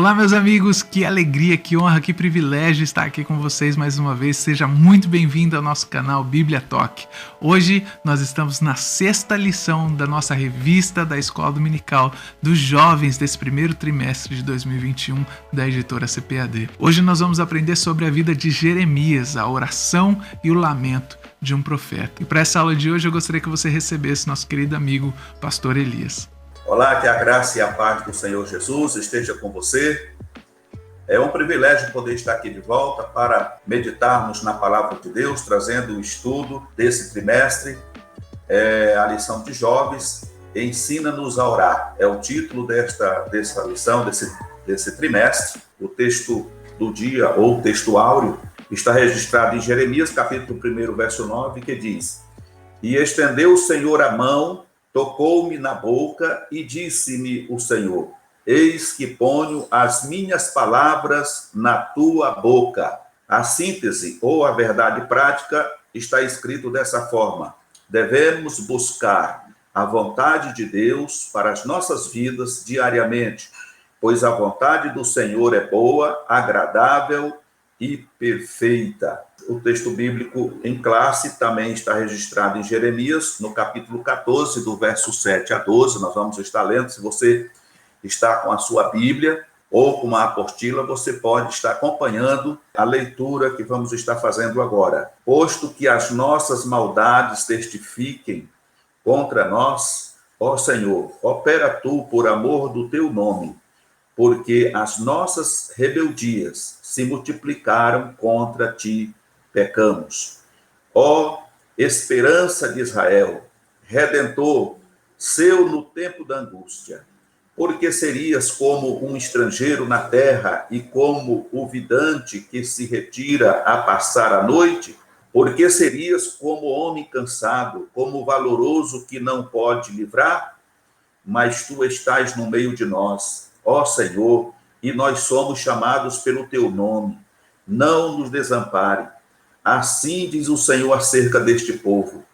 Olá, meus amigos, que alegria, que honra, que privilégio estar aqui com vocês mais uma vez. Seja muito bem-vindo ao nosso canal Bíblia Talk. Hoje nós estamos na 6ª lição da nossa revista da Escola Dominical dos Jovens desse primeiro trimestre de 2021 da editora CPAD. Hoje nós vamos aprender sobre a vida de Jeremias, a oração e o lamento de um profeta. E para essa aula de hoje eu gostaria que você recebesse nosso querido amigo Pastor Elias. Olá, que a graça e a paz do Senhor Jesus esteja com você. É um privilégio poder estar aqui de volta para meditarmos na Palavra de Deus, trazendo o estudo desse trimestre, a lição de jovens, Ensina-nos a orar. É o título dessa lição, desse trimestre. O texto do dia, ou texto áureo, está registrado em Jeremias, capítulo 1, verso 9, que diz: E estendeu o Senhor a mão, tocou-me na boca e disse-me o Senhor: Eis que ponho as minhas palavras na tua boca. A síntese, ou a verdade prática, está escrito dessa forma: devemos buscar a vontade de Deus para as nossas vidas diariamente, pois a vontade do Senhor é boa, agradável e perfeita. O texto bíblico em classe também está registrado em Jeremias, no capítulo 14, do verso 7 a 12. Nós vamos estar lendo. Se você está com a sua Bíblia ou com uma apostila, você pode estar acompanhando a leitura que vamos estar fazendo agora. Posto que as nossas maldades testifiquem contra nós, ó Senhor, opera tu por amor do teu nome, porque as nossas rebeldias se multiplicaram contra ti, pecamos. Ó esperança de Israel, Redentor, seu no tempo da angústia, porque serias como um estrangeiro na terra e como o vidante que se retira a passar a noite? Porque serias como homem cansado, como valoroso que não pode livrar? Mas tu estás no meio de nós, ó Senhor, e nós somos chamados pelo teu nome. Não nos desampare. Assim diz o Senhor acerca deste povo: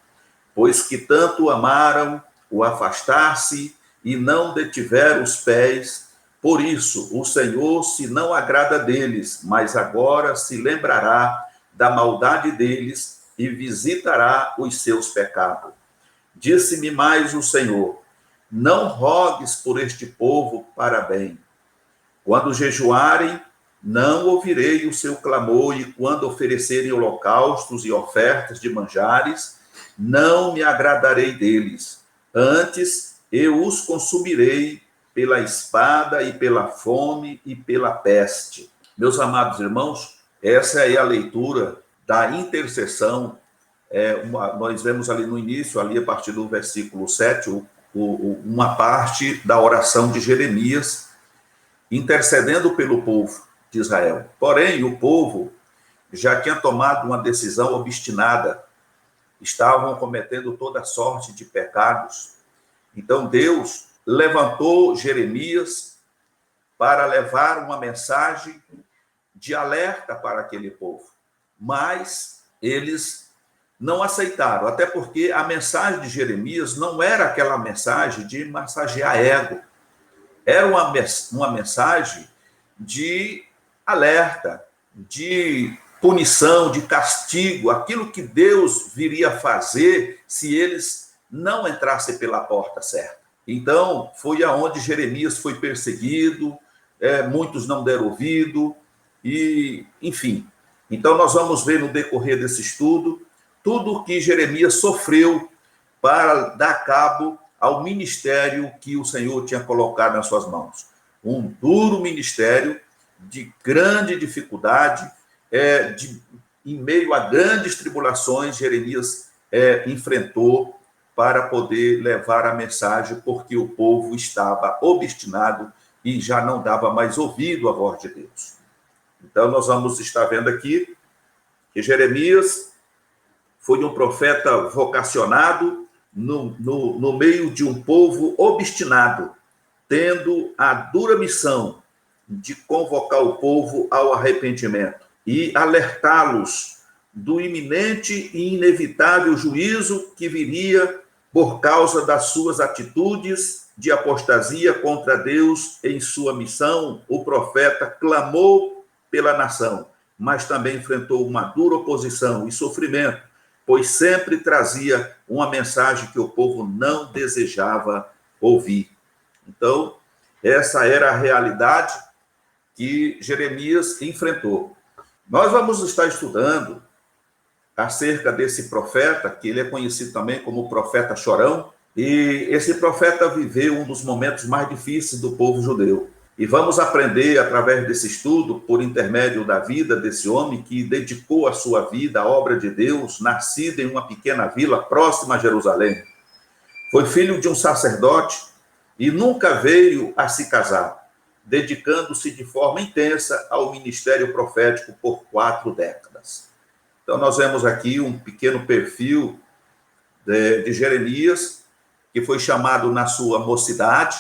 pois que tanto amaram o afastar-se e não detiveram os pés, por isso o Senhor se não agrada deles, mas agora se lembrará da maldade deles e visitará os seus pecados. Disse-me mais o Senhor: não rogues por este povo para bem. Quando jejuarem, não ouvirei o seu clamor, e quando oferecerem holocaustos e ofertas de manjares, não me agradarei deles. Antes, eu os consumirei pela espada e pela fome e pela peste. Meus amados irmãos, essa é a leitura da intercessão. Nós vemos ali no início, ali a partir do versículo 7, uma parte da oração de Jeremias, intercedendo pelo povo de Israel. Porém, o povo já tinha tomado uma decisão obstinada, estavam cometendo toda sorte de pecados. Então, Deus levantou Jeremias para levar uma mensagem de alerta para aquele povo. Mas eles não aceitaram, até porque a mensagem de Jeremias não era aquela mensagem de massagear ego. Era uma mensagem de alerta, de punição, de castigo, aquilo que Deus viria fazer se eles não entrassem pela porta certa. Então, foi aonde Jeremias foi perseguido, muitos não deram ouvido, e, enfim. Então, nós vamos ver no decorrer desse estudo tudo o que Jeremias sofreu para dar cabo ao ministério que o Senhor tinha colocado nas suas mãos. Um duro ministério, de grande dificuldade, em meio a grandes tribulações, Jeremias enfrentou para poder levar a mensagem, porque o povo estava obstinado e já não dava mais ouvido à voz de Deus. Então, nós vamos estar vendo aqui que Jeremias foi um profeta vocacionado no meio de um povo obstinado, tendo a dura missão de convocar o povo ao arrependimento e alertá-los do iminente e inevitável juízo que viria por causa das suas atitudes de apostasia contra Deus em sua missão, o profeta clamou pela nação, mas também enfrentou uma dura oposição e sofrimento, pois sempre trazia uma mensagem que o povo não desejava ouvir. Então, essa era a realidade que Jeremias enfrentou. Nós vamos estar estudando acerca desse profeta, que ele é conhecido também como profeta chorão, e esse profeta viveu um dos momentos mais difíceis do povo judeu. E vamos aprender, através desse estudo, por intermédio da vida desse homem que dedicou a sua vida à obra de Deus, nascido em uma pequena vila próxima a Jerusalém. Foi filho de um sacerdote e nunca veio a se casar, dedicando-se de forma intensa ao ministério profético por 4 décadas. Então, nós vemos aqui um pequeno perfil de Jeremias, que foi chamado na sua mocidade.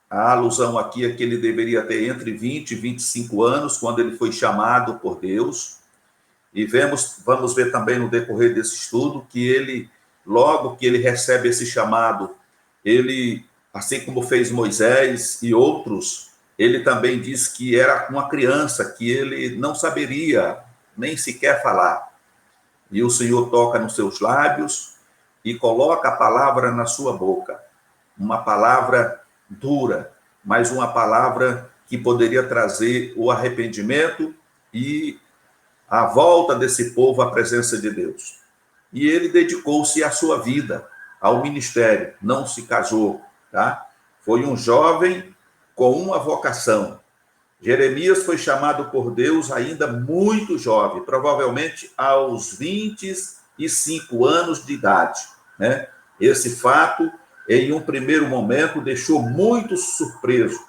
A alusão aqui é que ele deveria ter entre 20 e 25 anos, quando ele foi chamado por Deus. E vamos ver também no decorrer desse estudo, que ele, logo que ele recebe esse chamado, ele, assim como fez Moisés e outros, ele também diz que era uma criança, que ele não saberia nem sequer falar. E o Senhor toca nos seus lábios e coloca a palavra na sua boca. Uma palavra dura, mas uma palavra que poderia trazer o arrependimento e a volta desse povo à presença de Deus. E ele dedicou-se à sua vida, ao ministério, não se casou, tá? Foi um jovem com uma vocação. Jeremias foi chamado por Deus ainda muito jovem, provavelmente aos 25 anos de idade, né? Esse fato, em um primeiro momento, deixou muitos surpresos.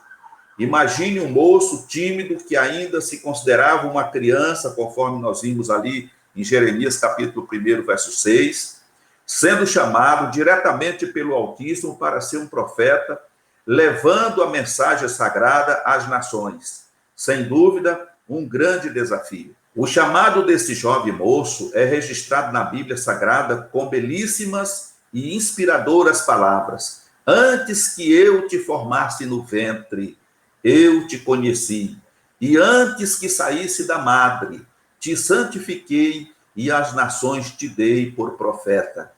Imagine um moço tímido que ainda se considerava uma criança, conforme nós vimos ali em Jeremias, capítulo 1, verso 6, sendo chamado diretamente pelo Altíssimo para ser um profeta, levando a mensagem sagrada às nações. Sem dúvida, um grande desafio. O chamado desse jovem moço é registrado na Bíblia Sagrada com belíssimas e inspiradoras palavras. Antes que eu te formasse no ventre, eu te conheci. E antes que saísse da madre, te santifiquei e às nações te dei por profeta.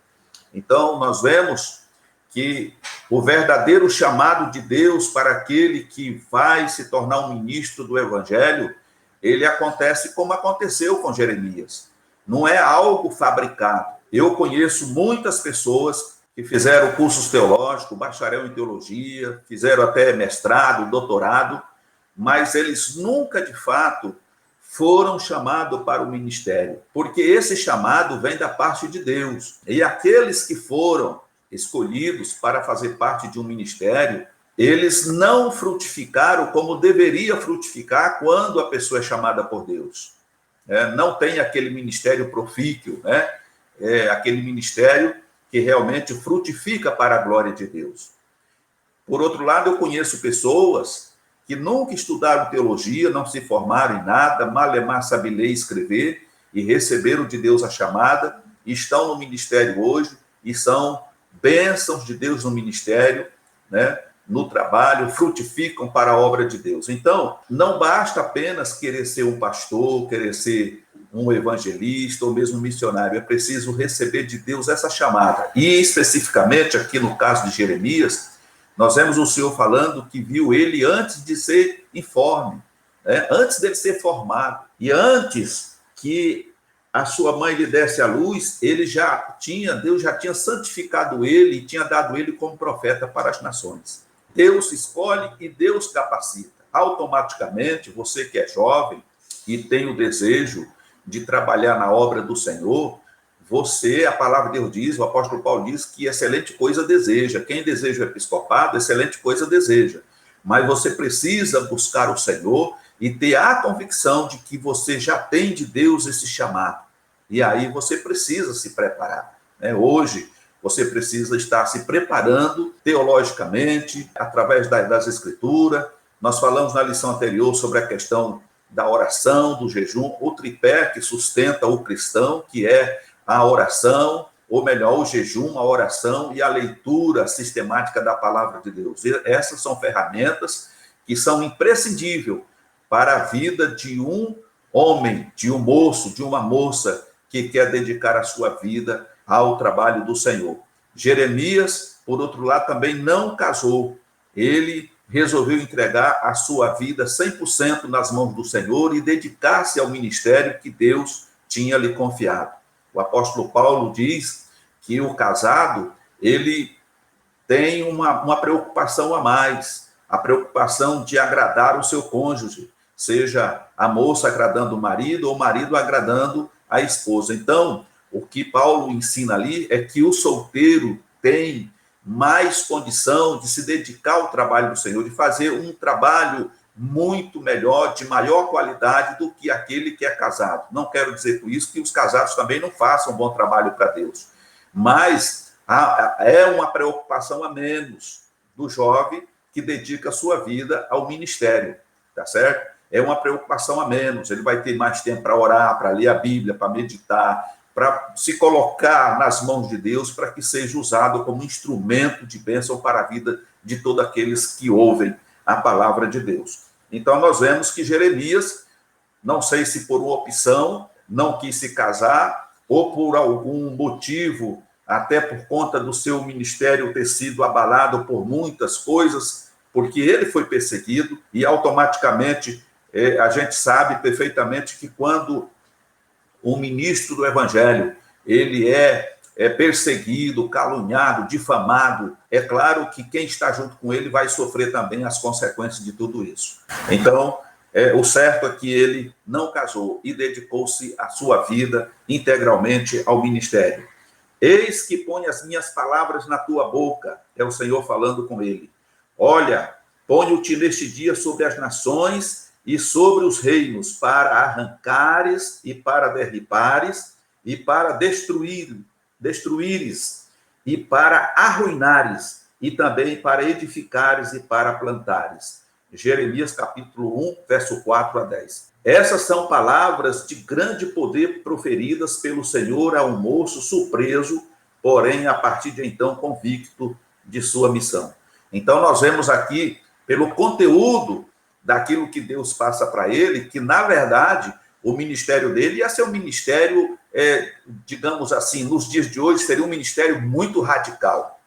Então, nós vemos que o verdadeiro chamado de Deus para aquele que vai se tornar um ministro do Evangelho, ele acontece como aconteceu com Jeremias. Não é algo fabricado. Eu conheço muitas pessoas que fizeram cursos teológicos, bacharel em teologia, fizeram até mestrado, doutorado, mas eles nunca, de fato, foram chamados para o ministério, porque esse chamado vem da parte de Deus. E aqueles que foram escolhidos para fazer parte de um ministério, eles não frutificaram como deveria frutificar quando a pessoa é chamada por Deus. Não tem aquele ministério profícuo, né? Aquele ministério que realmente frutifica para a glória de Deus. Por outro lado, eu conheço pessoas que nunca estudaram teologia, não se formaram em nada, malemar sabem ler e escrever, e receberam de Deus a chamada, e estão no ministério hoje, e são bênçãos de Deus no ministério, né, no trabalho, frutificam para a obra de Deus. Então, não basta apenas querer ser um pastor, querer ser um evangelista ou mesmo um missionário, é preciso receber de Deus essa chamada. E especificamente aqui no caso de Jeremias, nós vemos o Senhor falando que viu ele antes de ser informe, né? Antes dele ser formado, e antes que a sua mãe lhe desse a luz, Deus já tinha santificado ele e tinha dado ele como profeta para as nações. Deus escolhe e Deus capacita. Automaticamente, você que é jovem e tem o desejo de trabalhar na obra do Senhor, a palavra de Deus diz, o apóstolo Paulo diz que excelente coisa deseja. Quem deseja o episcopado, excelente coisa deseja. Mas você precisa buscar o Senhor e ter a convicção de que você já tem de Deus esse chamado. E aí você precisa se preparar, né? Hoje, você precisa estar se preparando teologicamente, através das Escrituras. Nós falamos na lição anterior sobre a questão da oração, do jejum, o tripé que sustenta o cristão, que é a oração, ou melhor, o jejum, a oração e a leitura sistemática da palavra de Deus. E essas são ferramentas que são imprescindíveis para a vida de um homem, de um moço, de uma moça que quer dedicar a sua vida ao trabalho do Senhor. Jeremias, por outro lado, também não casou. Ele resolveu entregar a sua vida 100% nas mãos do Senhor e dedicar-se ao ministério que Deus tinha lhe confiado. O apóstolo Paulo diz que o casado, ele tem uma preocupação a mais, a preocupação de agradar o seu cônjuge, seja a moça agradando o marido ou o marido agradando a esposa. Então, o que Paulo ensina ali é que o solteiro tem mais condição de se dedicar ao trabalho do Senhor, de fazer um trabalho muito melhor, de maior qualidade do que aquele que é casado. Não quero dizer com isso que os casados também não façam um bom trabalho para Deus, mas é uma preocupação a menos do jovem que dedica a sua vida ao ministério, tá certo? É uma preocupação a menos, ele vai ter mais tempo para orar, para ler a Bíblia, para meditar, para se colocar nas mãos de Deus, para que seja usado como instrumento de bênção para a vida de todos aqueles que ouvem a palavra de Deus. Então, nós vemos que Jeremias, não sei se por uma opção, não quis se casar, ou por algum motivo, até por conta do seu ministério ter sido abalado por muitas coisas, porque ele foi perseguido, e automaticamente a gente sabe perfeitamente que quando o ministro do Evangelho, ele é perseguido, caluniado, difamado, é claro que quem está junto com ele vai sofrer também as consequências de tudo isso. Então, o certo é que ele não casou e dedicou-se a sua vida integralmente ao ministério. Eis que põe as minhas palavras na tua boca, é o Senhor falando com ele. Olha, ponho-te neste dia sobre as nações e sobre os reinos, para arrancares e para derribares e para destruíres e para arruinares e também para edificares e para plantares. Jeremias capítulo 1, verso 4 a 10. Essas são palavras de grande poder proferidas pelo Senhor a um moço surpreso, porém, a partir de então, convicto de sua missão. Então, nós vemos aqui, pelo conteúdo daquilo que Deus passa para ele, que, na verdade, o ministério dele ia ser um ministério, digamos assim, nos dias de hoje, seria um ministério muito radical,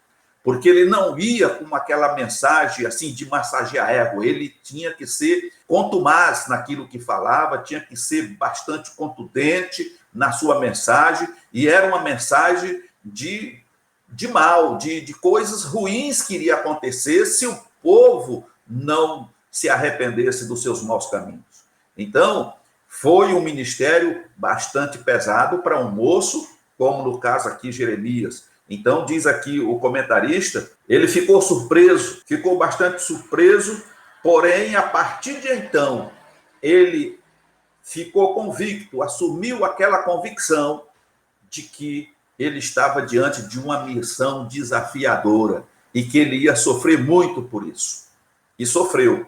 porque ele não ia com aquela mensagem assim de massagear ego, ele tinha que ser contumaz naquilo que falava, tinha que ser bastante contundente na sua mensagem, e era uma mensagem de mal, de coisas ruins que iria acontecer se o povo não se arrependesse dos seus maus caminhos. Então, foi um ministério bastante pesado para um moço, como no caso aqui Jeremias. Então, diz aqui o comentarista, ele ficou surpreso, ficou bastante surpreso, porém, a partir de então, ele ficou convicto, assumiu aquela convicção de que ele estava diante de uma missão desafiadora e que ele ia sofrer muito por isso. E sofreu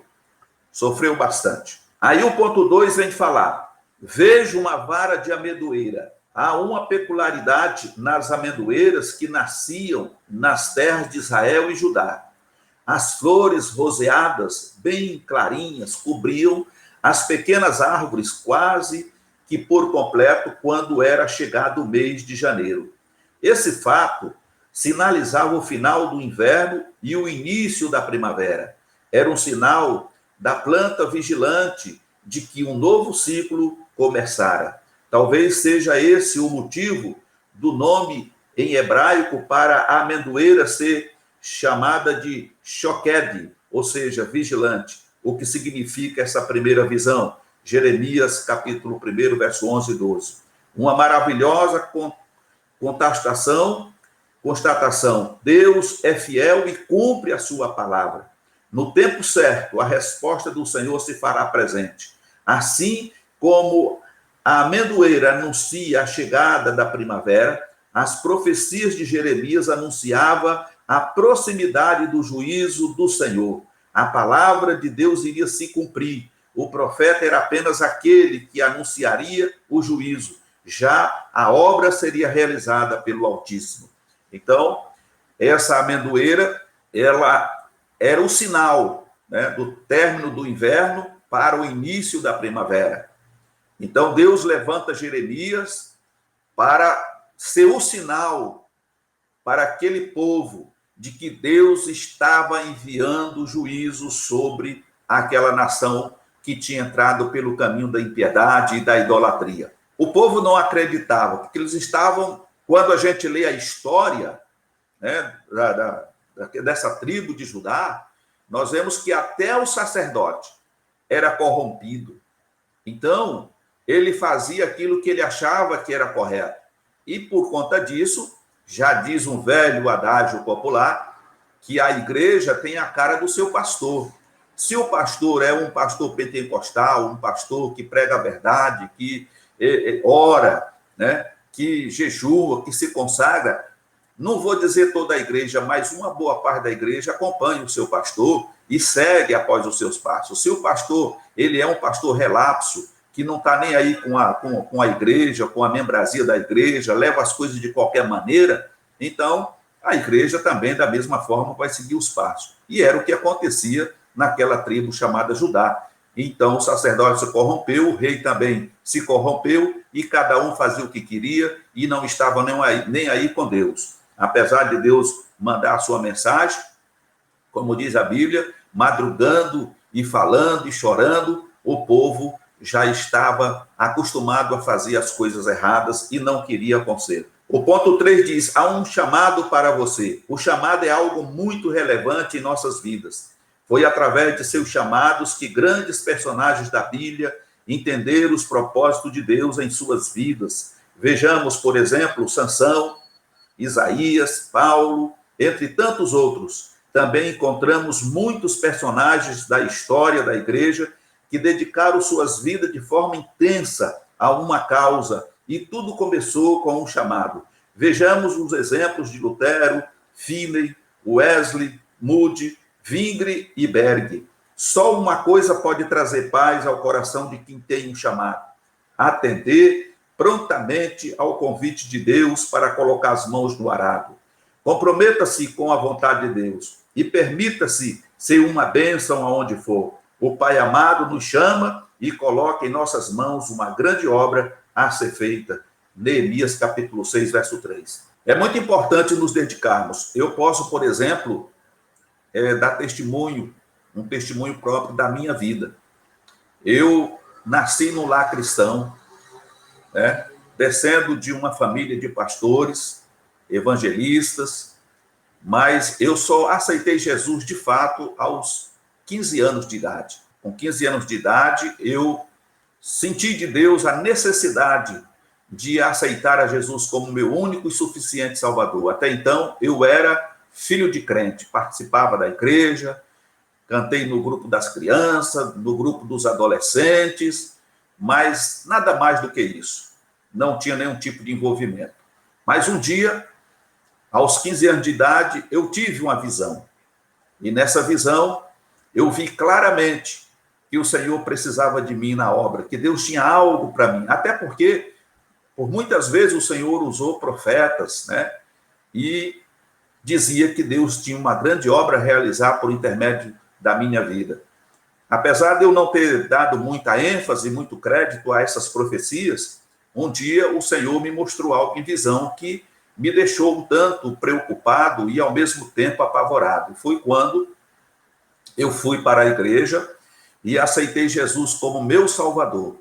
bastante. Aí o ponto 2 vem falar, vejo uma vara de amendoeira. Há uma peculiaridade nas amendoeiras que nasciam nas terras de Israel e Judá. As flores roseadas, bem clarinhas, cobriam as pequenas árvores quase que por completo quando era chegado o mês de janeiro. Esse fato sinalizava o final do inverno e o início da primavera. Era um sinal da planta vigilante de que um novo ciclo começara. Talvez seja esse o motivo do nome em hebraico para a amendoeira ser chamada de shoked, ou seja, vigilante, o que significa essa primeira visão. Jeremias, capítulo 1, verso 11 e 12. Uma maravilhosa constatação. Deus é fiel e cumpre a sua palavra. No tempo certo, a resposta do Senhor se fará presente. Assim como a amendoeira anuncia a chegada da primavera, as profecias de Jeremias anunciavam a proximidade do juízo do Senhor. A palavra de Deus iria se cumprir. O profeta era apenas aquele que anunciaria o juízo. já a obra seria realizada pelo Altíssimo. Então, essa amendoeira, ela era o sinal, né, do término do inverno para o início da primavera. Então, Deus levanta Jeremias para ser o sinal para aquele povo de que Deus estava enviando juízo sobre aquela nação que tinha entrado pelo caminho da impiedade e da idolatria. O povo não acreditava, porque eles estavam, quando a gente lê a história, né, dessa tribo de Judá, nós vemos que até o sacerdote era corrompido. Então, ele fazia aquilo que ele achava que era correto. E por conta disso, já diz um velho adágio popular, que a igreja tem a cara do seu pastor. Se o pastor é um pastor pentecostal, um pastor que prega a verdade, que ora, né, que jejua, que se consagra, não vou dizer toda a igreja, mas uma boa parte da igreja acompanha o seu pastor e segue após os seus passos. Se o pastor ele é um pastor relapso, que não está nem aí com a igreja, com a membresia da igreja, leva as coisas de qualquer maneira, então a igreja também, da mesma forma, vai seguir os passos. E era o que acontecia naquela tribo chamada Judá. Então o sacerdote se corrompeu, o rei também se corrompeu, e cada um fazia o que queria e não estava nem aí com Deus. Apesar de Deus mandar a sua mensagem, como diz a Bíblia, madrugando e falando e chorando, o povo já estava acostumado a fazer as coisas erradas e não queria conserto. O ponto 3 diz, há um chamado para você. O chamado é algo muito relevante em nossas vidas. Foi através de seus chamados que grandes personagens da Bíblia entenderam os propósitos de Deus em suas vidas. Vejamos, por exemplo, Sansão, Isaías, Paulo, entre tantos outros. Também encontramos muitos personagens da história da igreja que dedicaram suas vidas de forma intensa a uma causa, e tudo começou com um chamado. Vejamos os exemplos de Lutero, Finney, Wesley, Moody, Zwingli e Berg. Só uma coisa pode trazer paz ao coração de quem tem um chamado: atender prontamente ao convite de Deus para colocar as mãos no arado. Comprometa-se com a vontade de Deus e permita-se ser uma bênção aonde for. O Pai amado nos chama e coloca em nossas mãos uma grande obra a ser feita. Neemias capítulo 6, verso 3. É muito importante nos dedicarmos. Eu posso, por exemplo, dar testemunho, um testemunho próprio da minha vida. Eu nasci num lar cristão, né, descendo de uma família de pastores, evangelistas, mas eu só aceitei Jesus de fato aos 15 anos de idade. Com 15 anos de idade, eu senti de Deus a necessidade de aceitar a Jesus como meu único e suficiente Salvador. Até então, eu era filho de crente, participava da igreja, cantei no grupo das crianças, no grupo dos adolescentes, mas nada mais do que isso. Não tinha nenhum tipo de envolvimento. Mas um dia, aos 15 anos de idade, eu tive uma visão. E nessa visão, eu vi claramente que o Senhor precisava de mim na obra, que Deus tinha algo para mim. Até porque, por muitas vezes, o Senhor usou profetas, né? E dizia que Deus tinha uma grande obra a realizar por intermédio da minha vida. Apesar de eu não ter dado muita ênfase, muito crédito a essas profecias, um dia o Senhor me mostrou algo em visão que me deixou um tanto preocupado e, ao mesmo tempo, apavorado. Foi quando eu fui para a igreja e aceitei Jesus como meu Salvador.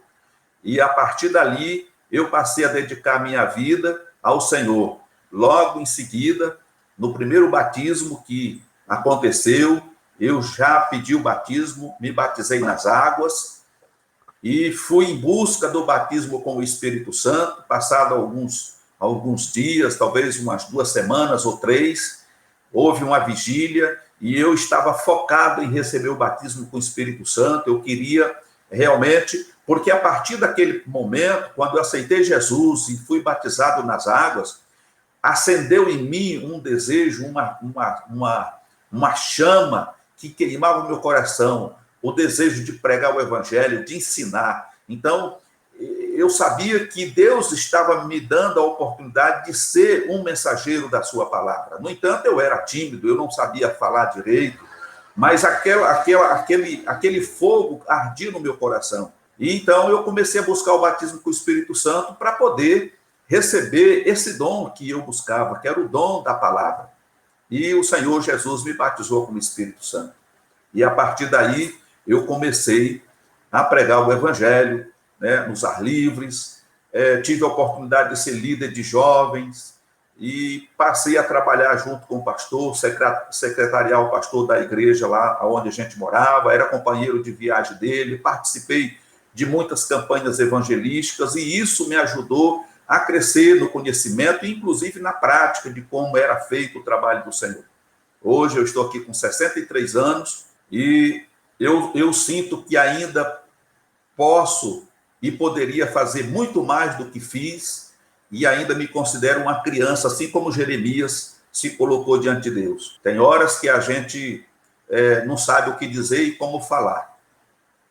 E, a partir dali, eu passei a dedicar minha vida ao Senhor. Logo em seguida, no primeiro batismo que aconteceu, eu já pedi o batismo, me batizei nas águas e fui em busca do batismo com o Espírito Santo. Passado alguns dias, talvez umas 2 semanas ou 3, houve uma vigília e eu estava focado em receber o batismo com o Espírito Santo. Eu queria realmente, porque a partir daquele momento, quando eu aceitei Jesus e fui batizado nas águas, acendeu em mim um desejo, uma chama que queimava o meu coração, o desejo de pregar o evangelho, de ensinar. Então, eu sabia que Deus estava me dando a oportunidade de ser um mensageiro da sua palavra. No entanto, eu era tímido, eu não sabia falar direito, mas aquele fogo ardia no meu coração. E então eu comecei a buscar o batismo com o Espírito Santo para poder receber esse dom que eu buscava, que era o dom da palavra. E o Senhor Jesus me batizou com o Espírito Santo. E a partir daí eu comecei a pregar o Evangelho, né, nos ar livres, tive a oportunidade de ser líder de jovens e passei a trabalhar junto com o pastor, secretariar o pastor da igreja lá onde a gente morava, era companheiro de viagem dele, participei de muitas campanhas evangelísticas e isso me ajudou a crescer no conhecimento e inclusive na prática de como era feito o trabalho do Senhor. Hoje eu estou aqui com 63 anos e eu sinto que ainda posso e poderia fazer muito mais do que fiz e ainda me considero uma criança, assim como Jeremias se colocou diante de Deus. Tem horas que a gente não sabe o que dizer e como falar,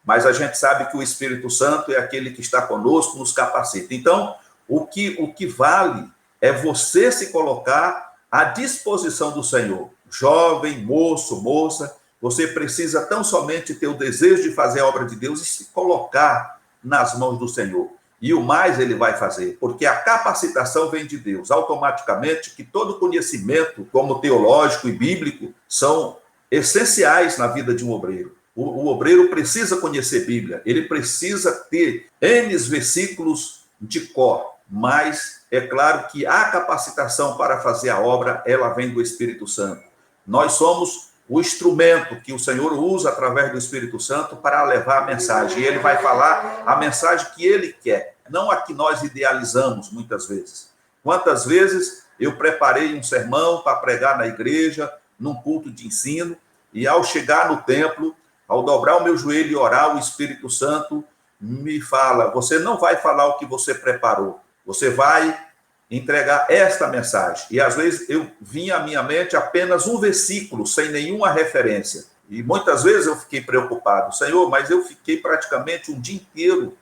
mas a gente sabe que o Espírito Santo é aquele que está conosco, nos capacita. Então, o que vale é você se colocar à disposição do Senhor. Jovem, moço, moça, você precisa tão somente ter o desejo de fazer a obra de Deus e se colocar nas mãos do Senhor. E o mais ele vai fazer, porque a capacitação vem de Deus. Automaticamente, que todo conhecimento, como teológico e bíblico, são essenciais na vida de um obreiro. O obreiro precisa conhecer Bíblia, ele precisa ter N versículos de cor, mas é claro que a capacitação para fazer a obra, ela vem do Espírito Santo. Nós somos o instrumento que o Senhor usa através do Espírito Santo para levar a mensagem. E ele vai falar a mensagem que ele quer, não a que nós idealizamos muitas vezes. Quantas vezes eu preparei um sermão para pregar na igreja, num culto de ensino, e ao chegar no templo, ao dobrar o meu joelho e orar, o Espírito Santo me fala: você não vai falar o que você preparou, você vai entregar esta mensagem. E às vezes eu vinha à minha mente apenas um versículo, sem nenhuma referência. E muitas vezes eu fiquei preocupado: Senhor, mas eu fiquei praticamente um dia inteiro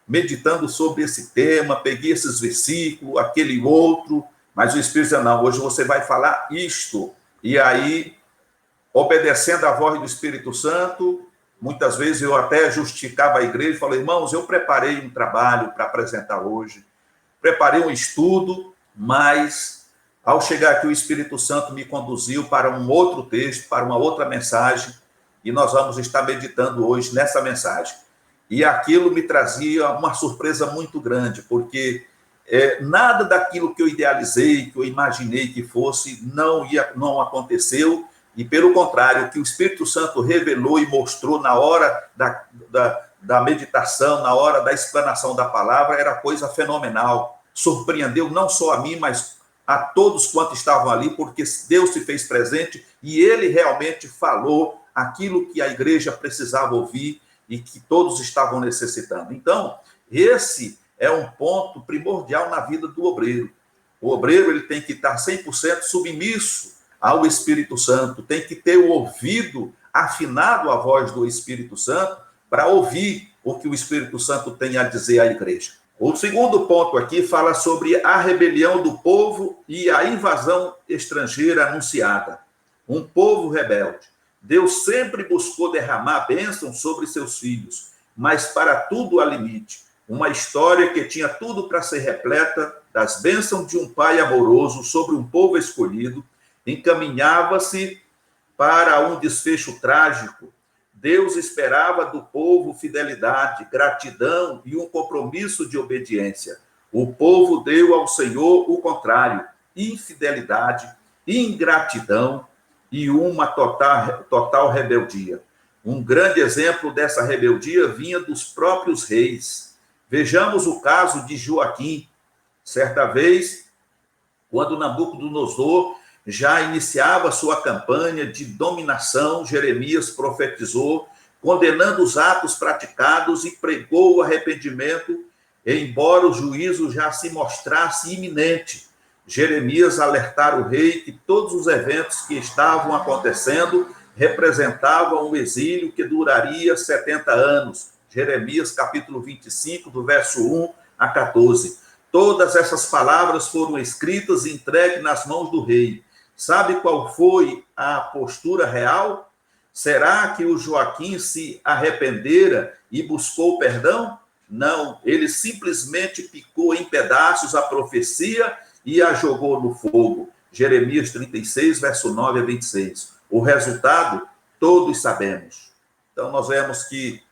meditando sobre esse tema, peguei esses versículos, aquele outro, mas o Espírito disse: não, hoje você vai falar isto. E aí, obedecendo à voz do Espírito Santo, muitas vezes eu até justificava a igreja e falei: irmãos, eu preparei um trabalho para apresentar hoje, preparei um estudo, mas ao chegar aqui o Espírito Santo me conduziu para um outro texto, para uma outra mensagem, e nós vamos estar meditando hoje nessa mensagem. E aquilo me trazia uma surpresa muito grande, porque nada daquilo que eu idealizei, que eu imaginei que fosse, não aconteceu, e pelo contrário, o que o Espírito Santo revelou e mostrou na hora da meditação, na hora da explanação da palavra, era coisa fenomenal. Surpreendeu não só a mim, mas a todos quantos estavam ali, porque Deus se fez presente e ele realmente falou aquilo que a igreja precisava ouvir e que todos estavam necessitando. Então, esse é um ponto primordial na vida do obreiro. O obreiro ele tem que estar 100% submisso ao Espírito Santo, tem que ter o ouvido afinado à voz do Espírito Santo para ouvir o que o Espírito Santo tem a dizer à igreja. O segundo ponto aqui fala sobre a rebelião do povo e a invasão estrangeira anunciada. Um povo rebelde. Deus sempre buscou derramar bênçãos sobre seus filhos, mas para tudo há limite. Uma história que tinha tudo para ser repleta das bênçãos de um pai amoroso sobre um povo escolhido, encaminhava-se para um desfecho trágico. Deus esperava do povo fidelidade, gratidão e um compromisso de obediência. O povo deu ao Senhor o contrário: infidelidade, ingratidão e uma total rebeldia. Um grande exemplo dessa rebeldia vinha dos próprios reis. Vejamos o caso de Joaquim. Certa vez, quando Nabucodonosor já iniciava sua campanha de dominação, Jeremias profetizou, condenando os atos praticados e pregou o arrependimento, embora o juízo já se mostrasse iminente. Jeremias alertara o rei que todos os eventos que estavam acontecendo representavam um exílio que duraria 70 anos. Jeremias, capítulo 25, do verso 1 a 14. Todas essas palavras foram escritas e entregues nas mãos do rei. Sabe qual foi a postura real? Será que o Joaquim se arrependera e buscou perdão? Não, ele simplesmente picou em pedaços a profecia e a jogou no fogo. Jeremias 36, verso 9 a 26. O resultado, todos sabemos. Então, nós vemos que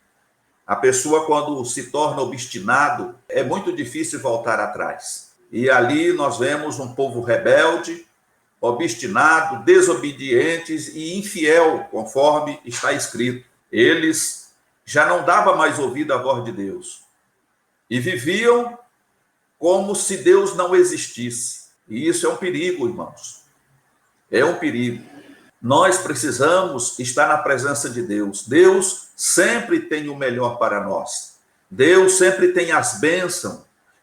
a pessoa, quando se torna obstinado, é muito difícil voltar atrás. E ali nós vemos um povo rebelde, obstinado, desobedientes e infiel, conforme está escrito. Eles já não davam mais ouvido à voz de Deus e viviam como se Deus não existisse. E isso é um perigo, irmãos. É um perigo. Nós precisamos estar na presença de Deus. Deus sempre tem o melhor para nós. Deus sempre tem as bênçãos.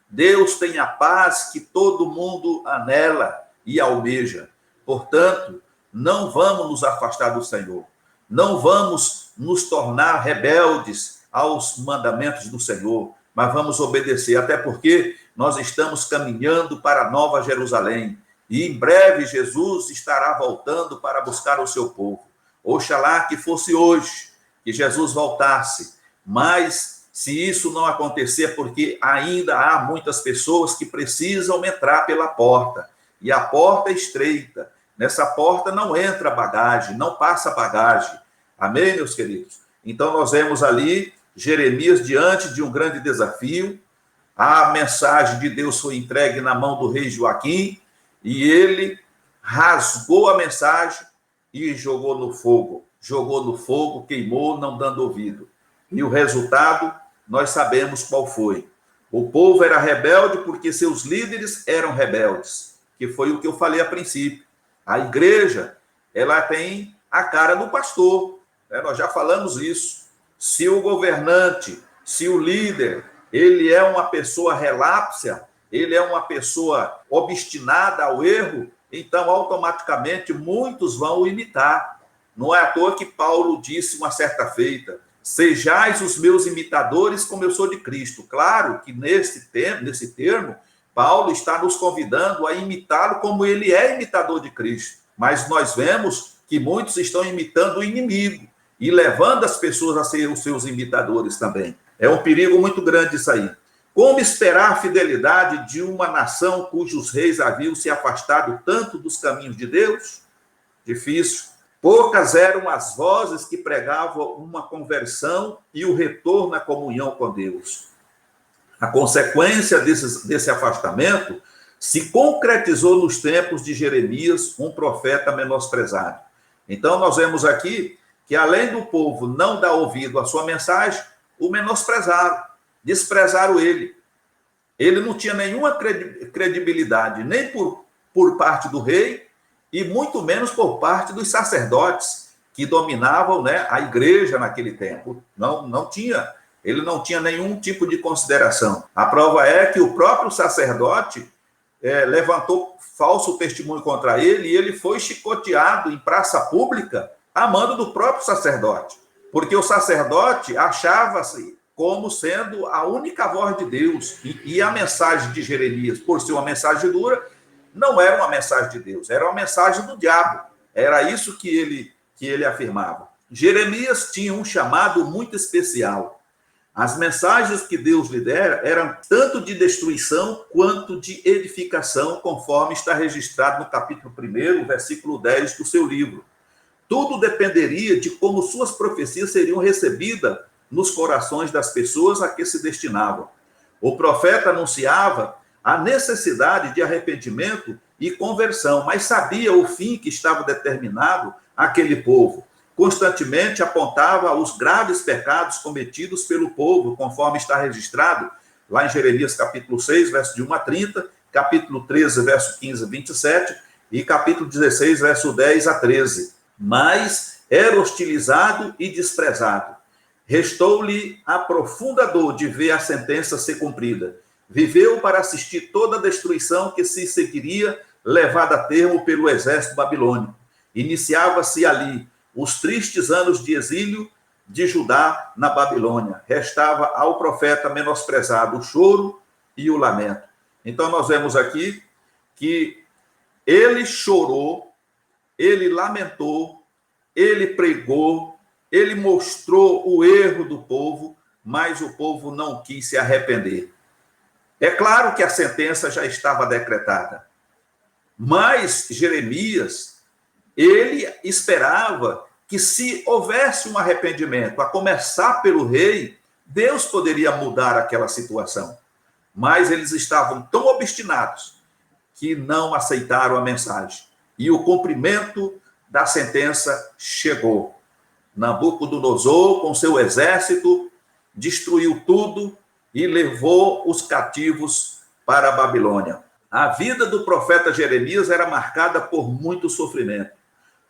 Deus tem a paz que todo mundo anela e almeja. Portanto, não vamos nos afastar do Senhor. Não vamos nos tornar rebeldes aos mandamentos do Senhor, mas vamos obedecer, até porque nós estamos caminhando para a Nova Jerusalém. E em breve Jesus estará voltando para buscar o seu povo. Oxalá que fosse hoje que Jesus voltasse. Mas se isso não acontecer, porque ainda há muitas pessoas que precisam entrar pela porta. E a porta é estreita. Nessa porta não entra bagagem, não passa bagagem. Amém, meus queridos? Então nós vemos ali Jeremias diante de um grande desafio. A mensagem de Deus foi entregue na mão do rei Joaquim. E ele rasgou a mensagem e jogou no fogo. Jogou no fogo, queimou, não dando ouvido. E o resultado, nós sabemos qual foi. O povo era rebelde porque seus líderes eram rebeldes, que foi o que eu falei a princípio. A igreja, ela tem a cara do pastor. Nós já falamos isso. Se o governante, se o líder, ele é uma pessoa relapsa, ele é uma pessoa obstinada ao erro, então automaticamente muitos vão o imitar. Não é à toa que Paulo disse uma certa feita: sejais os meus imitadores como eu sou de Cristo. Claro que nesse termo, Paulo está nos convidando a imitá-lo como ele é imitador de Cristo. Mas nós vemos que muitos estão imitando o inimigo e levando as pessoas a ser os seus imitadores também. É um perigo muito grande isso aí. Como esperar a fidelidade de uma nação cujos reis haviam se afastado tanto dos caminhos de Deus? Difícil. Poucas eram as vozes que pregavam uma conversão e o retorno à comunhão com Deus. A consequência desse afastamento se concretizou nos tempos de Jeremias, um profeta menosprezado. Então, nós vemos aqui que, além do povo não dar ouvido à sua mensagem, o menosprezaram. Desprezaram ele. Ele não tinha nenhuma credibilidade, nem por parte do rei, e muito menos por parte dos sacerdotes que dominavam, né, a igreja naquele tempo. Ele não tinha nenhum tipo de consideração. A prova é que o próprio sacerdote levantou falso testemunho contra ele e ele foi chicoteado em praça pública a mando do próprio sacerdote. Porque o sacerdote achava-se como sendo a única voz de Deus. E a mensagem de Jeremias, por ser uma mensagem dura, não era uma mensagem de Deus, era uma mensagem do diabo. Era isso que ele afirmava. Jeremias tinha um chamado muito especial. As mensagens que Deus lhe dera eram tanto de destruição quanto de edificação, conforme está registrado no capítulo 1, versículo 10 do seu livro. Tudo dependeria de como suas profecias seriam recebidas nos corações das pessoas a que se destinavam. O profeta anunciava a necessidade de arrependimento e conversão, mas sabia o fim que estava determinado àquele povo. Constantemente apontava os graves pecados cometidos pelo povo, conforme está registrado lá em Jeremias capítulo 6, verso de 1 a 30, capítulo 13, verso 15 a 27 e capítulo 16, verso 10 a 13. Mas era hostilizado e desprezado. Restou-lhe a profunda dor de ver a sentença ser cumprida. Viveu para assistir toda a destruição que se seguiria levada a termo pelo exército babilônico. Iniciava-se ali os tristes anos de exílio de Judá na Babilônia. Restava ao profeta menosprezado o choro e o lamento. Então, nós vemos aqui que ele chorou, ele lamentou, ele pregou, ele mostrou o erro do povo, mas o povo não quis se arrepender. É claro que a sentença já estava decretada, mas Jeremias, ele esperava que se houvesse um arrependimento, a começar pelo rei, Deus poderia mudar aquela situação. Mas eles estavam tão obstinados que não aceitaram a mensagem. E o cumprimento da sentença chegou. Nabucodonosor, com seu exército, destruiu tudo e levou os cativos para a Babilônia. A vida do profeta Jeremias era marcada por muito sofrimento.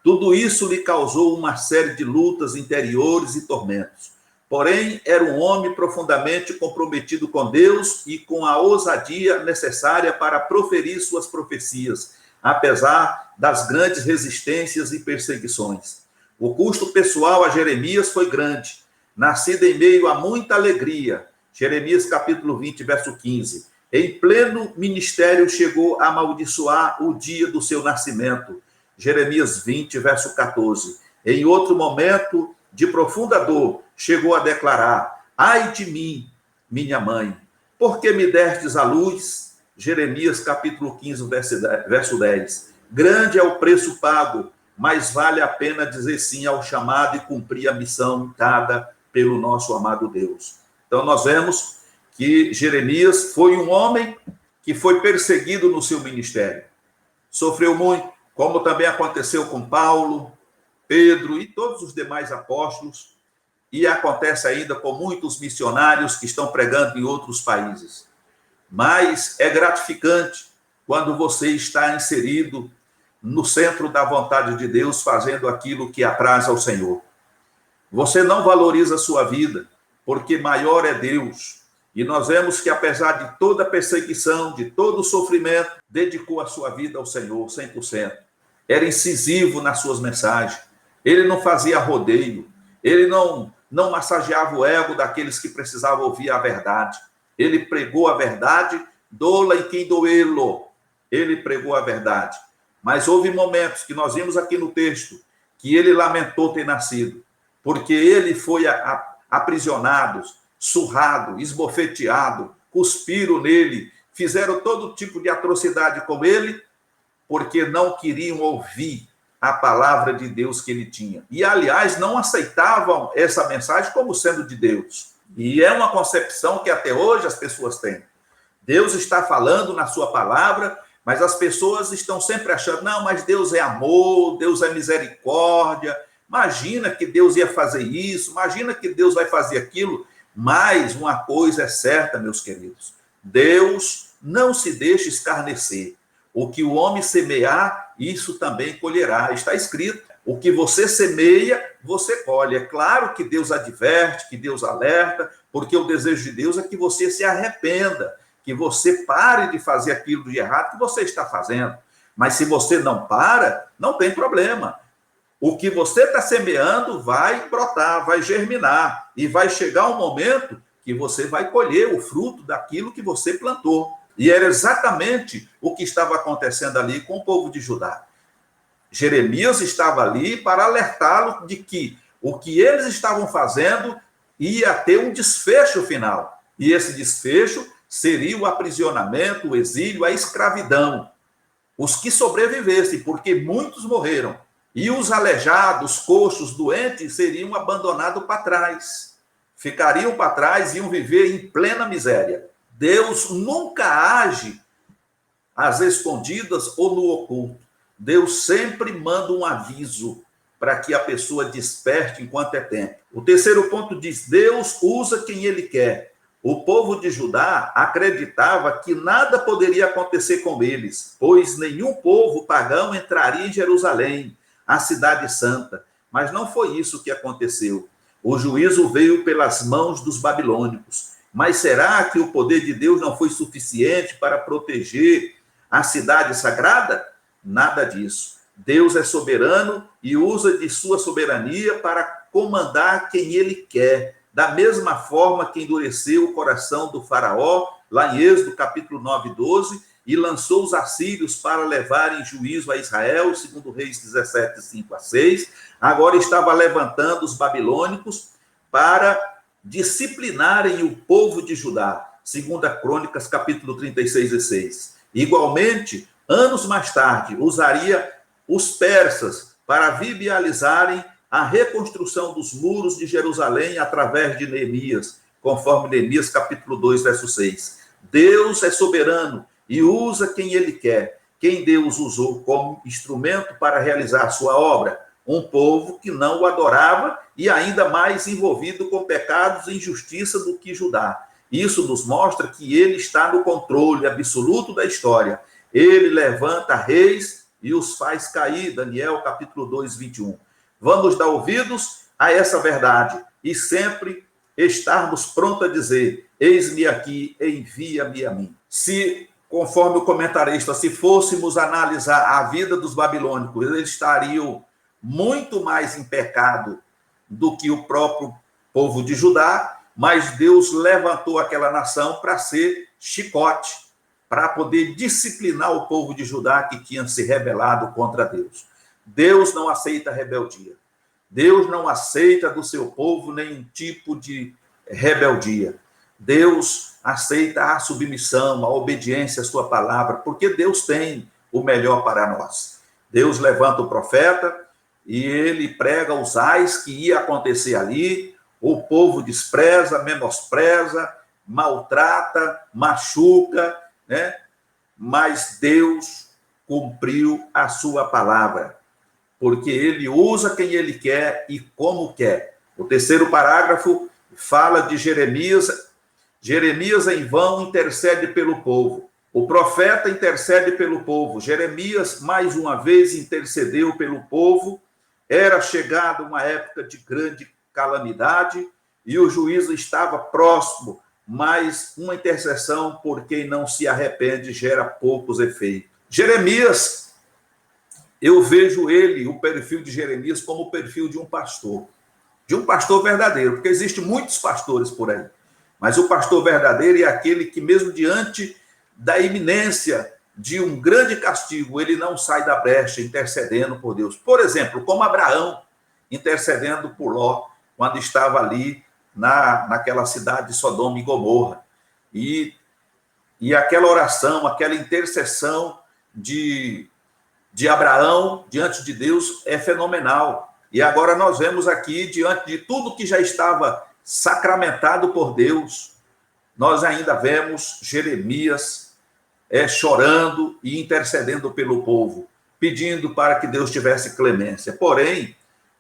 Tudo isso lhe causou uma série de lutas interiores e tormentos. Porém, era um homem profundamente comprometido com Deus e com a ousadia necessária para proferir suas profecias, apesar das grandes resistências e perseguições. O custo pessoal a Jeremias foi grande, nascido em meio a muita alegria. Jeremias capítulo 20, verso 15. Em pleno ministério chegou a amaldiçoar o dia do seu nascimento. Jeremias 20, verso 14. Em outro momento de profunda dor, chegou a declarar: ai de mim, minha mãe, porque me destes a luz? Jeremias capítulo 15, verso 10. Grande é o preço pago, mas vale a pena dizer sim ao chamado e cumprir a missão dada pelo nosso amado Deus. Então nós vemos que Jeremias foi um homem que foi perseguido no seu ministério. Sofreu muito, como também aconteceu com Paulo, Pedro e todos os demais apóstolos, e acontece ainda com muitos missionários que estão pregando em outros países. Mas é gratificante quando você está inserido no centro da vontade de Deus, fazendo aquilo que apraz ao Senhor. Você não valoriza a sua vida, porque maior é Deus. E nós vemos que, apesar de toda a perseguição, de todo o sofrimento, dedicou a sua vida ao Senhor 100%. Era incisivo nas suas mensagens. Ele não fazia rodeio. Ele não massageava o ego daqueles que precisavam ouvir a verdade. Ele pregou a verdade, dola em quem doê-lo. Ele pregou a verdade. Mas houve momentos que nós vimos aqui no texto que ele lamentou ter nascido, porque ele foi aprisionado, surrado, esbofeteado, cuspiram nele, fizeram todo tipo de atrocidade com ele, porque não queriam ouvir a palavra de Deus que ele tinha. E, aliás, não aceitavam essa mensagem como sendo de Deus. E é uma concepção que até hoje as pessoas têm. Deus está falando na sua palavra, mas as pessoas estão sempre achando, não, mas Deus é amor, Deus é misericórdia, imagina que Deus ia fazer isso, imagina que Deus vai fazer aquilo. Mas uma coisa é certa, meus queridos, Deus não se deixa escarnecer. O que o homem semear, isso também colherá. Está escrito. O que você semeia, você colhe. É claro que Deus adverte, que Deus alerta, porque o desejo de Deus é que você se arrependa, que você pare de fazer aquilo de errado que você está fazendo. Mas se você não para, não tem problema. O que você está semeando vai brotar, vai germinar, e vai chegar um momento que você vai colher o fruto daquilo que você plantou. E era exatamente o que estava acontecendo ali com o povo de Judá. Jeremias estava ali para alertá-lo de que o que eles estavam fazendo ia ter um desfecho final. E esse desfecho seria o aprisionamento, o exílio, a escravidão. Os que sobrevivessem, porque muitos morreram. E os aleijados, coxos, doentes, seriam abandonados para trás. Ficariam para trás e iam viver em plena miséria. Deus nunca age às escondidas ou no oculto. Deus sempre manda um aviso para que a pessoa desperte enquanto é tempo. O terceiro ponto diz, Deus usa quem ele quer. O povo de Judá acreditava que nada poderia acontecer com eles, pois nenhum povo pagão entraria em Jerusalém, a cidade santa. Mas não foi isso que aconteceu. O juízo veio pelas mãos dos babilônicos. Mas será que o poder de Deus não foi suficiente para proteger a cidade sagrada? Nada disso. Deus é soberano e usa de sua soberania para comandar quem ele quer. Da mesma forma que endureceu o coração do faraó lá em Êxodo, capítulo 9, 12, e lançou os assírios para levarem juízo a Israel, segundo Reis 17, 5 a 6. Agora estava levantando os babilônicos para disciplinarem o povo de Judá, segundo Crônicas, capítulo 36 e 6. Igualmente, anos mais tarde, usaria os persas para viabilizarem a reconstrução dos muros de Jerusalém através de Neemias, conforme Neemias, capítulo 2, verso 6. Deus é soberano e usa quem ele quer. Quem Deus usou como instrumento para realizar a sua obra? Um povo que não o adorava e ainda mais envolvido com pecados e injustiça do que Judá. Isso nos mostra que ele está no controle absoluto da história. Ele levanta reis e os faz cair. Daniel, capítulo 2, 21. Vamos dar ouvidos a essa verdade e sempre estarmos prontos a dizer: eis-me aqui, envia-me a mim. Se, conforme o comentarista, se fôssemos analisar a vida dos babilônicos, eles estariam muito mais em pecado do que o próprio povo de Judá, mas Deus levantou aquela nação para ser chicote, para poder disciplinar o povo de Judá que tinha se rebelado contra Deus. Deus não aceita rebeldia. Deus não aceita do seu povo nenhum tipo de rebeldia. Deus aceita a submissão, a obediência à sua palavra, porque Deus tem o melhor para nós. Deus levanta o profeta e ele prega os ais que ia acontecer ali. O povo despreza, menospreza, maltrata, machuca, né? Mas Deus cumpriu a sua palavra, porque ele usa quem ele quer e como quer. O terceiro parágrafo fala de Jeremias. Jeremias em vão intercede pelo povo. O profeta intercede pelo povo. Jeremias, mais uma vez, intercedeu pelo povo. Era chegada uma época de grande calamidade e o juízo estava próximo, mas uma intercessão por quem não se arrepende gera poucos efeitos. Jeremias, eu vejo ele, o perfil de Jeremias, como o perfil de um pastor verdadeiro, porque existem muitos pastores por aí, mas o pastor verdadeiro é aquele que, mesmo diante da iminência de um grande castigo, ele não sai da brecha intercedendo por Deus. Por exemplo, como Abraão intercedendo por Ló, quando estava ali naquela cidade de Sodoma e Gomorra. E aquela oração, aquela intercessão de Abraão diante de Deus é fenomenal. E agora nós vemos aqui, diante de tudo que já estava sacramentado por Deus, nós ainda vemos Jeremias chorando e intercedendo pelo povo, pedindo para que Deus tivesse clemência. Porém,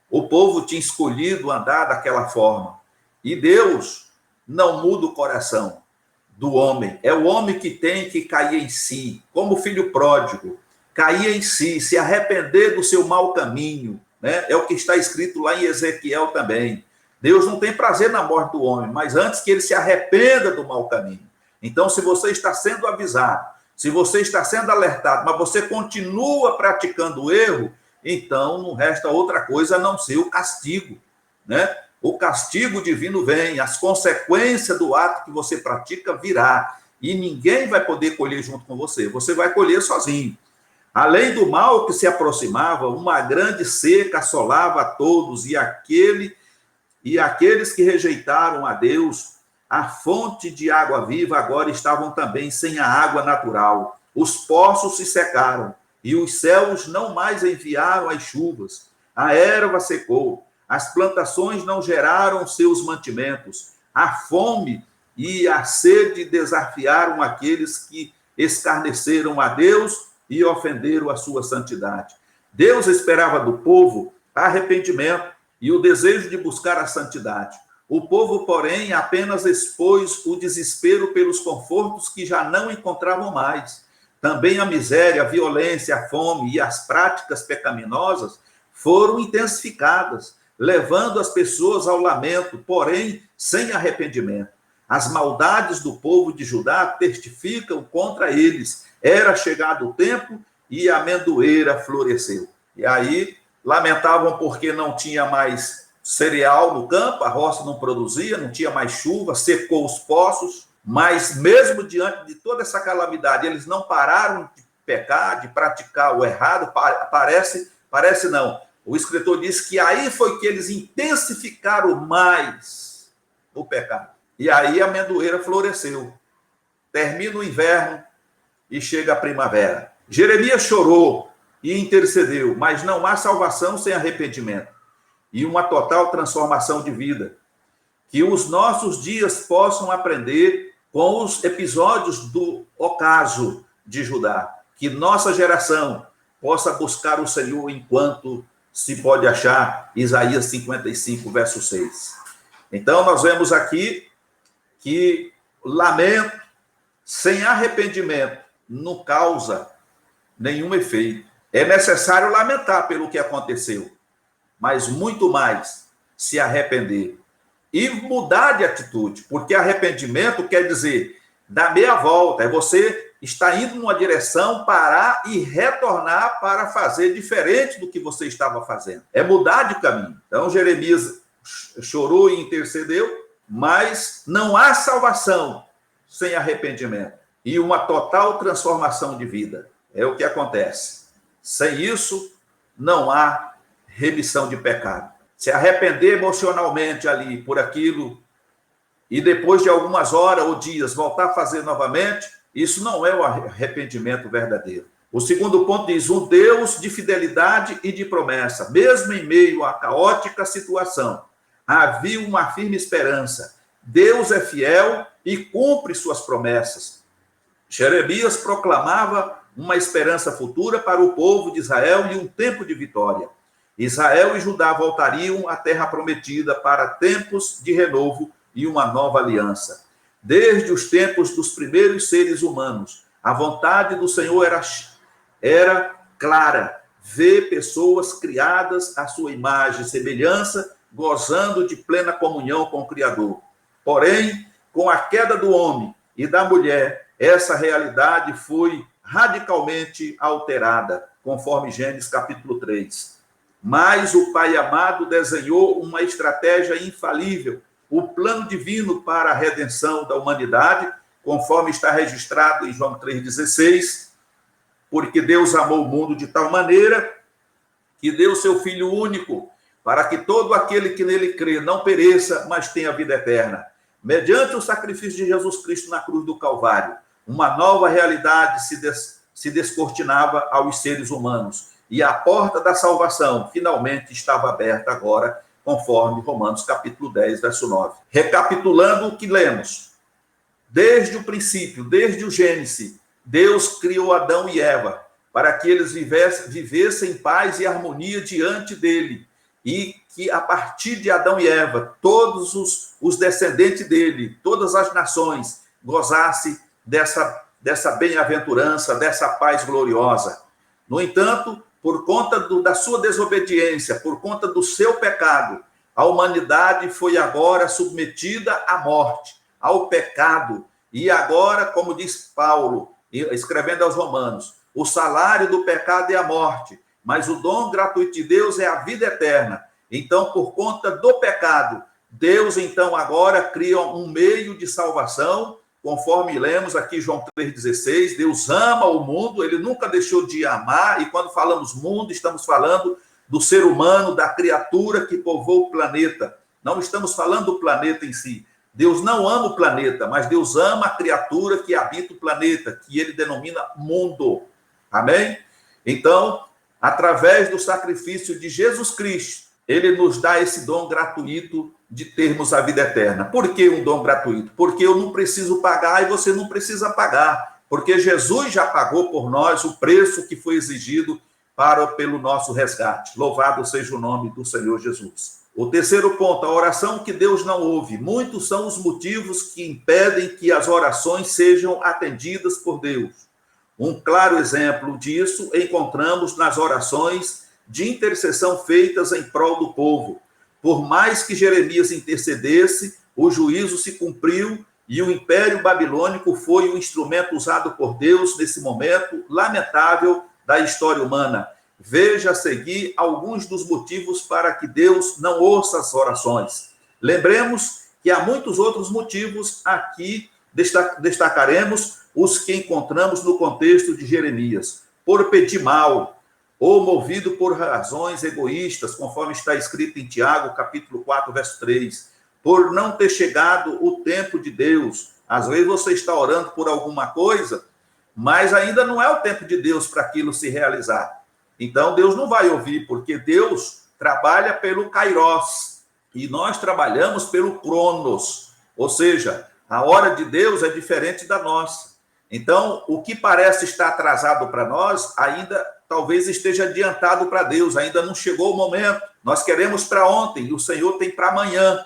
o povo tinha escolhido andar daquela forma. E Deus não muda o coração do homem. É o homem que tem que cair em si, como o filho pródigo, cair em si, se arrepender do seu mau caminho, né? É o que está escrito lá em Ezequiel também. Deus não tem prazer na morte do homem, mas antes que ele se arrependa do mau caminho. Então, se você está sendo avisado, se você está sendo alertado, mas você continua praticando o erro, então não resta outra coisa a não ser o castigo, né? O castigo divino vem, as consequências do ato que você pratica virá, e ninguém vai poder colher junto com você, você vai colher sozinho. Além do mal que se aproximava, uma grande seca assolava a todos, e aqueles que rejeitaram a Deus, a fonte de água viva, agora estavam também sem a água natural. Os poços se secaram, e os céus não mais enviaram as chuvas. A erva secou, as plantações não geraram seus mantimentos. A fome e a sede desafiaram aqueles que escarneceram a Deus e ofenderam a sua santidade. Deus esperava do povo arrependimento e o desejo de buscar a santidade. O povo, porém, apenas expôs o desespero pelos confortos que já não encontravam mais. Também a miséria, a violência, a fome e as práticas pecaminosas foram intensificadas, levando as pessoas ao lamento, porém sem arrependimento. As maldades do povo de Judá testificam contra eles. Era chegado o tempo e a amendoeira floresceu. E aí lamentavam porque não tinha mais cereal no campo, a roça não produzia, não tinha mais chuva, secou os poços. Mas mesmo diante de toda essa calamidade, eles não pararam de pecar, de praticar o errado. Parece não. O escritor diz que aí foi que eles intensificaram mais o pecado. E aí a amendoeira floresceu. Termina o inverno e chega a primavera. Jeremias chorou e intercedeu, mas não há salvação sem arrependimento e uma total transformação de vida. Que os nossos dias possam aprender com os episódios do ocaso de Judá. Que nossa geração possa buscar o Senhor enquanto se pode achar. Isaías 55, verso 6. Então, nós vemos aqui que lamento sem arrependimento não causa nenhum efeito. É necessário lamentar pelo que aconteceu, mas muito mais se arrepender e mudar de atitude, porque arrependimento quer dizer dar meia volta, é você estar indo numa direção, parar e retornar para fazer diferente do que você estava fazendo. É mudar de caminho. Então, Jeremias chorou e intercedeu, mas não há salvação sem arrependimento e uma total transformação de vida. É o que acontece. Sem isso, não há remissão de pecado. Se arrepender emocionalmente ali por aquilo e depois de algumas horas ou dias voltar a fazer novamente, isso não é o arrependimento verdadeiro. O segundo ponto diz: um Deus de fidelidade e de promessa. Mesmo em meio à caótica situação, havia uma firme esperança. Deus é fiel e cumpre suas promessas. Jeremias proclamava uma esperança futura para o povo de Israel e um tempo de vitória. Israel e Judá voltariam à terra prometida para tempos de renovo e uma nova aliança. Desde os tempos dos primeiros seres humanos, a vontade do Senhor era clara: ver pessoas criadas à sua imagem e semelhança, gozando de plena comunhão com o Criador. Porém, com a queda do homem e da mulher, essa realidade foi radicalmente alterada, conforme Gênesis capítulo 3. Mas o Pai amado desenhou uma estratégia infalível, o plano divino para a redenção da humanidade, conforme está registrado em João 3,16, porque Deus amou o mundo de tal maneira que deu seu Filho único, para que todo aquele que nele crê não pereça, mas tenha vida eterna. Mediante o sacrifício de Jesus Cristo na cruz do Calvário, uma nova realidade se descortinava aos seres humanos, e a porta da salvação finalmente estava aberta agora, conforme Romanos capítulo 10, verso 9. Recapitulando o que lemos, desde o princípio, desde o Gênesis, Deus criou Adão e Eva para que eles vivessem em paz e harmonia diante dele, e que a partir de Adão e Eva, todos os descendentes dele, todas as nações, gozassem dessa bem-aventurança, dessa paz gloriosa. No entanto, por conta da sua desobediência, por conta do seu pecado, a humanidade foi agora submetida à morte, ao pecado. E agora, como diz Paulo, escrevendo aos Romanos, o salário do pecado é a morte, mas o dom gratuito de Deus é a vida eterna. Então, por conta do pecado, Deus, então, agora cria um meio de salvação, conforme lemos aqui João 3,16, Deus ama o mundo, ele nunca deixou de amar, e quando falamos mundo, estamos falando do ser humano, da criatura que povoa o planeta. Não estamos falando do planeta em si. Deus não ama o planeta, mas Deus ama a criatura que habita o planeta, que ele denomina mundo. Amém? Então, através do sacrifício de Jesus Cristo, ele nos dá esse dom gratuito de termos a vida eterna. Por que um dom gratuito? Porque eu não preciso pagar e você não precisa pagar. Porque Jesus já pagou por nós o preço que foi exigido pelo nosso resgate. Louvado seja o nome do Senhor Jesus. O terceiro ponto, a oração que Deus não ouve. Muitos são os motivos que impedem que as orações sejam atendidas por Deus. Um claro exemplo disso encontramos nas orações de intercessão feitas em prol do povo. Por mais que Jeremias intercedesse, o juízo se cumpriu e o Império Babilônico foi o instrumento usado por Deus nesse momento lamentável da história humana. Veja a seguir alguns dos motivos para que Deus não ouça as orações. Lembremos que há muitos outros motivos aqui destacaremos os que encontramos no contexto de Jeremias. Por pedir mal, ou movido por razões egoístas, conforme está escrito em Tiago, capítulo 4, verso 3. Por não ter chegado o tempo de Deus. Às vezes você está orando por alguma coisa, mas ainda não é o tempo de Deus para aquilo se realizar. Então Deus não vai ouvir, porque Deus trabalha pelo Kairos, e nós trabalhamos pelo Cronos, ou seja, a hora de Deus é diferente da nossa. Então, o que parece estar atrasado para nós, ainda talvez esteja adiantado para Deus, ainda não chegou o momento. Nós queremos para ontem, e o Senhor tem para amanhã,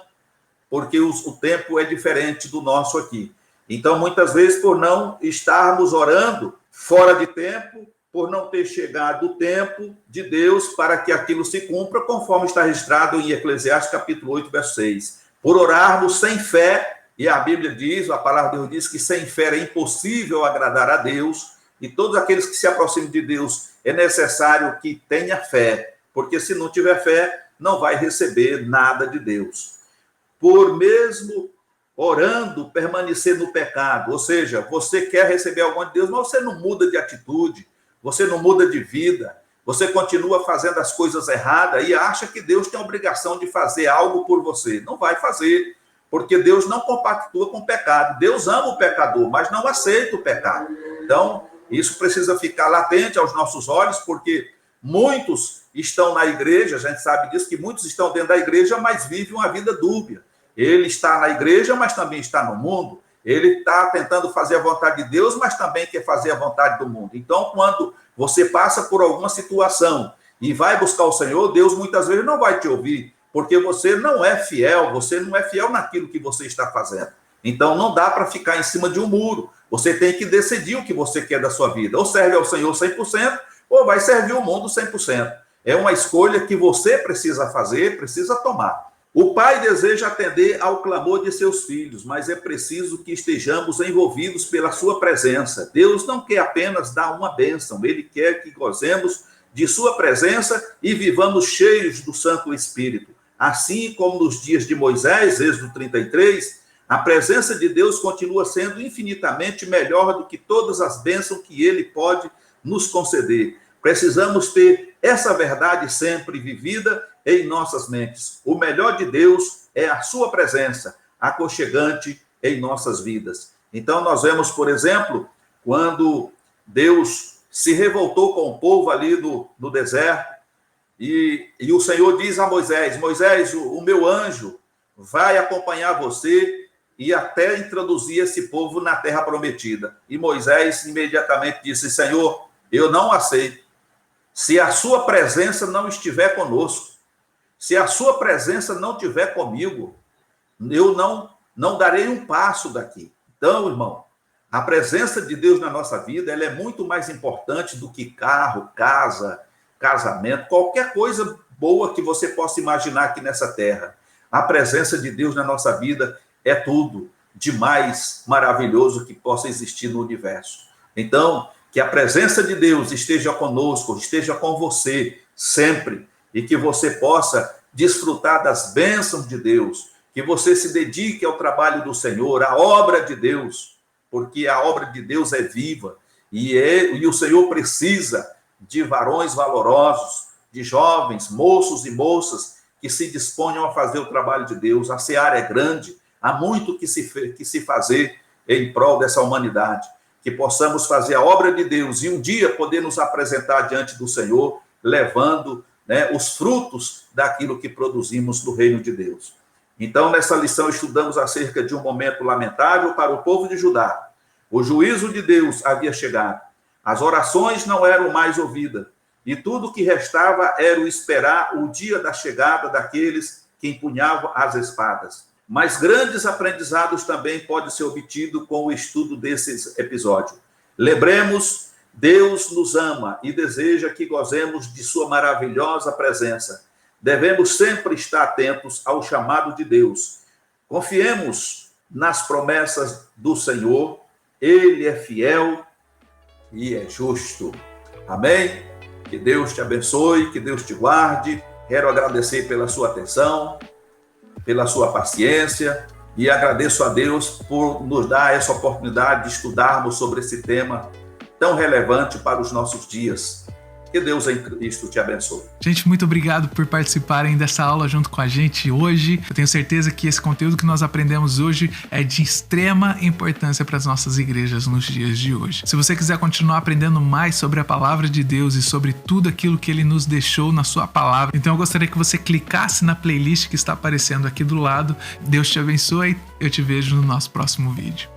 porque o tempo é diferente do nosso aqui. Então, muitas vezes, por não estarmos orando fora de tempo, por não ter chegado o tempo de Deus para que aquilo se cumpra, conforme está registrado em Eclesiastes, capítulo 8, verso 6. Por orarmos sem fé, e a Bíblia diz, a palavra de Deus diz que sem fé é impossível agradar a Deus, e todos aqueles que se aproximam de Deus é necessário que tenha fé, porque se não tiver fé, não vai receber nada de Deus. Por mesmo orando, permanecer no pecado, ou seja, você quer receber algo de Deus, mas você não muda de atitude, você não muda de vida, você continua fazendo as coisas erradas e acha que Deus tem a obrigação de fazer algo por você. Não vai fazer, porque Deus não compactua com o pecado. Deus ama o pecador, mas não aceita o pecado. Então, isso precisa ficar latente aos nossos olhos, porque muitos estão na igreja, a gente sabe disso, que muitos estão dentro da igreja, mas vivem uma vida dúbia. Ele está na igreja, mas também está no mundo. Ele está tentando fazer a vontade de Deus, mas também quer fazer a vontade do mundo. Então, quando você passa por alguma situação e vai buscar o Senhor, Deus muitas vezes não vai te ouvir, porque você não é fiel naquilo que você está fazendo. Então, não dá para ficar em cima de um muro. Você tem que decidir o que você quer da sua vida. Ou serve ao Senhor 100%, ou vai servir o mundo 100%. É uma escolha que você precisa fazer, precisa tomar. O pai deseja atender ao clamor de seus filhos, mas é preciso que estejamos envolvidos pela sua presença. Deus não quer apenas dar uma bênção, ele quer que gozemos de sua presença e vivamos cheios do Santo Espírito. Assim como nos dias de Moisés, Êxodo 33, a presença de Deus continua sendo infinitamente melhor do que todas as bênçãos que ele pode nos conceder. Precisamos ter essa verdade sempre vivida em nossas mentes. O melhor de Deus é a sua presença, aconchegante em nossas vidas. Então, nós vemos, por exemplo, quando Deus se revoltou com o povo ali no deserto, e o Senhor diz a Moisés, Moisés, o meu anjo vai acompanhar você e até introduzir esse povo na terra prometida. E Moisés imediatamente disse, Senhor, eu não aceito. Se a sua presença não estiver conosco, se a sua presença não estiver comigo, eu não darei um passo daqui. Então, irmão, a presença de Deus na nossa vida, ela é muito mais importante do que carro, casa, casamento, qualquer coisa boa que você possa imaginar aqui nessa terra. A presença de Deus na nossa vida é tudo de mais maravilhoso que possa existir no universo. Então, que a presença de Deus esteja conosco, esteja com você sempre, e que você possa desfrutar das bênçãos de Deus, que você se dedique ao trabalho do Senhor, à obra de Deus, porque a obra de Deus é viva, e o Senhor precisa de varões valorosos, de jovens, moços e moças, que se disponham a fazer o trabalho de Deus. A seara é grande, há muito que se fazer em prol dessa humanidade, que possamos fazer a obra de Deus e um dia poder nos apresentar diante do Senhor, levando os frutos daquilo que produzimos no reino de Deus. Então, nessa lição, estudamos acerca de um momento lamentável para o povo de Judá. O juízo de Deus havia chegado. As orações não eram mais ouvidas. E tudo que restava era o esperar o dia da chegada daqueles que empunhavam as espadas. Mas grandes aprendizados também podem ser obtidos com o estudo desse episódio. Lembremos, Deus nos ama e deseja que gozemos de sua maravilhosa presença. Devemos sempre estar atentos ao chamado de Deus. Confiemos nas promessas do Senhor. Ele é fiel e é justo. Amém? Que Deus te abençoe, que Deus te guarde. Quero agradecer pela sua atenção, pela sua paciência, E agradeço a Deus por nos dar essa oportunidade de estudarmos sobre esse tema tão relevante para os nossos dias. Que Deus em Cristo te abençoe. Gente, muito obrigado por participarem dessa aula junto com a gente hoje. Eu tenho certeza que esse conteúdo que nós aprendemos hoje é de extrema importância para as nossas igrejas nos dias de hoje. Se você quiser continuar aprendendo mais sobre a palavra de Deus e sobre tudo aquilo que Ele nos deixou na sua palavra, então eu gostaria que você clicasse na playlist que está aparecendo aqui do lado. Deus te abençoe. Eu te vejo no nosso próximo vídeo.